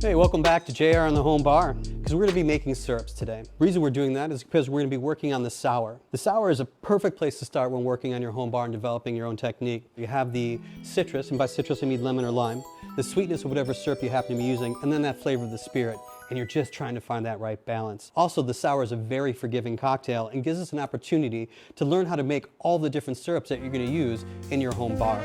Hey, welcome back to JR on the Home Bar, because we're going to be making syrups today. The reason we're doing that is because we're going to be working on the sour. The sour is a perfect place to start when working on your home bar and developing your own technique. You have the citrus, and by citrus I mean lemon or lime, the sweetness of whatever syrup you happen to be using, and then that flavor of the spirit. And you're just trying to find that right balance. Also, the sour is a very forgiving cocktail and gives us an opportunity to learn how to make all the different syrups that you're going to use in your home bar.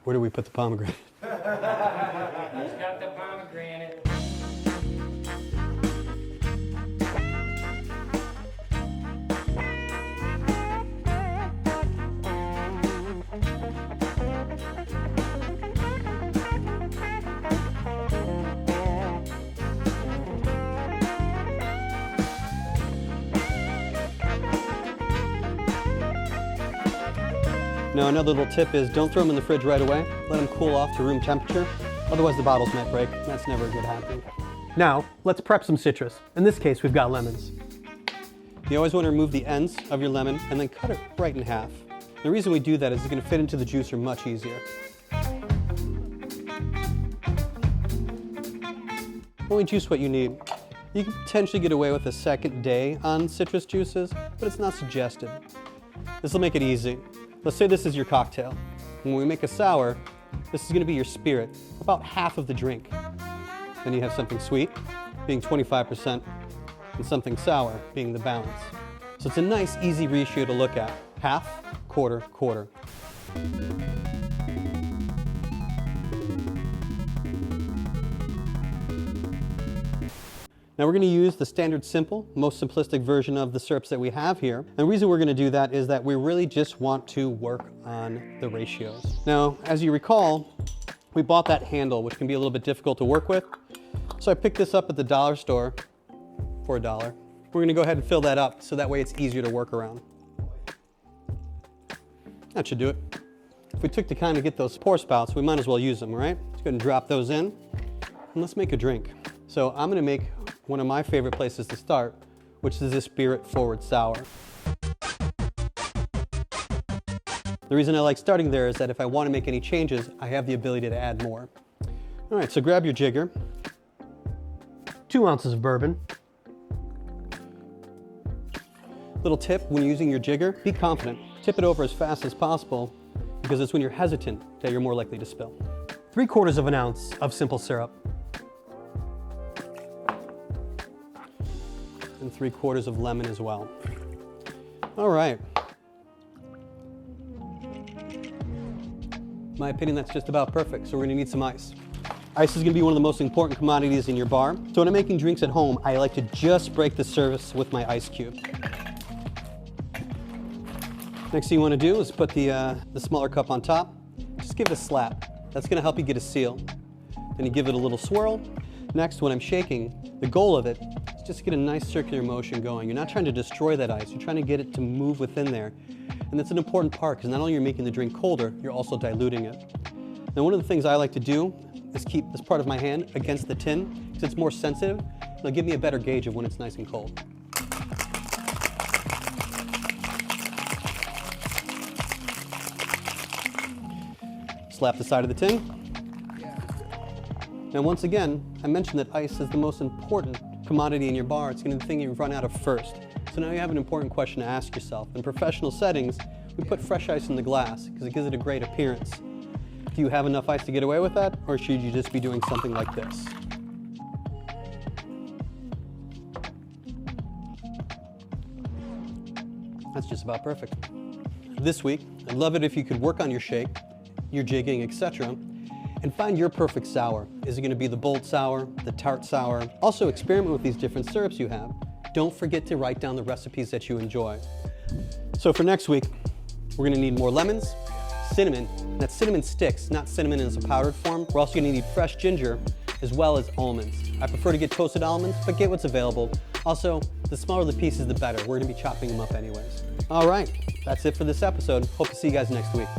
Where do we put the pomegranate? He's got the pomegranate. Now, another little tip is don't throw them in the fridge right away. Let them cool off to room temperature. Otherwise, the bottles might break. That's never a good habit. Now, let's prep some citrus. In this case, we've got lemons. You always want to remove the ends of your lemon and then cut it right in half. The reason we do that is it's going to fit into the juicer much easier. Only juice what you need. You can potentially get away with a second day on citrus juices, but it's not suggested. This will make it easy. Let's say this is your cocktail. When we make a sour, this is going to be your spirit, about half of the drink. Then you have something sweet, being 25%, and something sour, being the balance. So it's a nice, easy ratio to look at. Half, quarter, quarter. Now we're going to use the standard simple, most simplistic version of the syrups that we have here. And the reason we're going to do that is that we really just want to work on the ratios. Now, as you recall, we bought that handle, which can be a little bit difficult to work with. So I picked this up at the dollar store for $1. We're going to go ahead and fill that up so that way it's easier to work around. That should do it. If we took the time to get those pour spouts, we might as well use them, right? Let's go ahead and drop those in, and let's make a drink. So I'm going to make one of my favorite places to start, which is this spirit forward sour. The reason I like starting there is that if I want to make any changes, I have the ability to add more. All right, so grab your jigger, 2 ounces of bourbon. Little tip when using your jigger, be confident. Tip it over as fast as possible because it's when you're hesitant that you're more likely to spill. 3/4 of an ounce of simple syrup. And 3/4 of lemon as well. All right. In my opinion, that's just about perfect, so we're gonna need some ice. Ice is gonna be one of the most important commodities in your bar. So when I'm making drinks at home, I like to just break the surface with my ice cube. Next thing you wanna do is put the smaller cup on top. Just give it a slap. That's gonna help you get a seal. Then you give it a little swirl. Next, when I'm shaking, the goal of it is just to get a nice circular motion going. You're not trying to destroy that ice, you're trying to get it to move within there. And that's an important part because not only are you making the drink colder, you're also diluting it. Now, one of the things I like to do is keep this part of my hand against the tin because it's more sensitive. It'll give me a better gauge of when it's nice and cold. Slap the side of the tin. Now, once again, I mentioned that ice is the most important commodity in your bar. It's going to be the thing you run out of first. So now you have an important question to ask yourself. In professional settings, we put fresh ice in the glass because it gives it a great appearance. Do you have enough ice to get away with that, or should you just be doing something like this? That's just about perfect. This week, I'd love it if you could work on your shake, your jigging, etc., and find your perfect sour. Is it going to be the bold sour, the tart sour? Also experiment with these different syrups you have. Don't forget to write down the recipes that you enjoy. So for next week, we're going to need more lemons, cinnamon. That cinnamon sticks, not cinnamon in its powdered form. We're also going to need fresh ginger as well as almonds. I prefer to get toasted almonds, but get what's available. Also, the smaller the pieces, the better. We're going to be chopping them up anyways. All right, that's it for this episode. Hope to see you guys next week.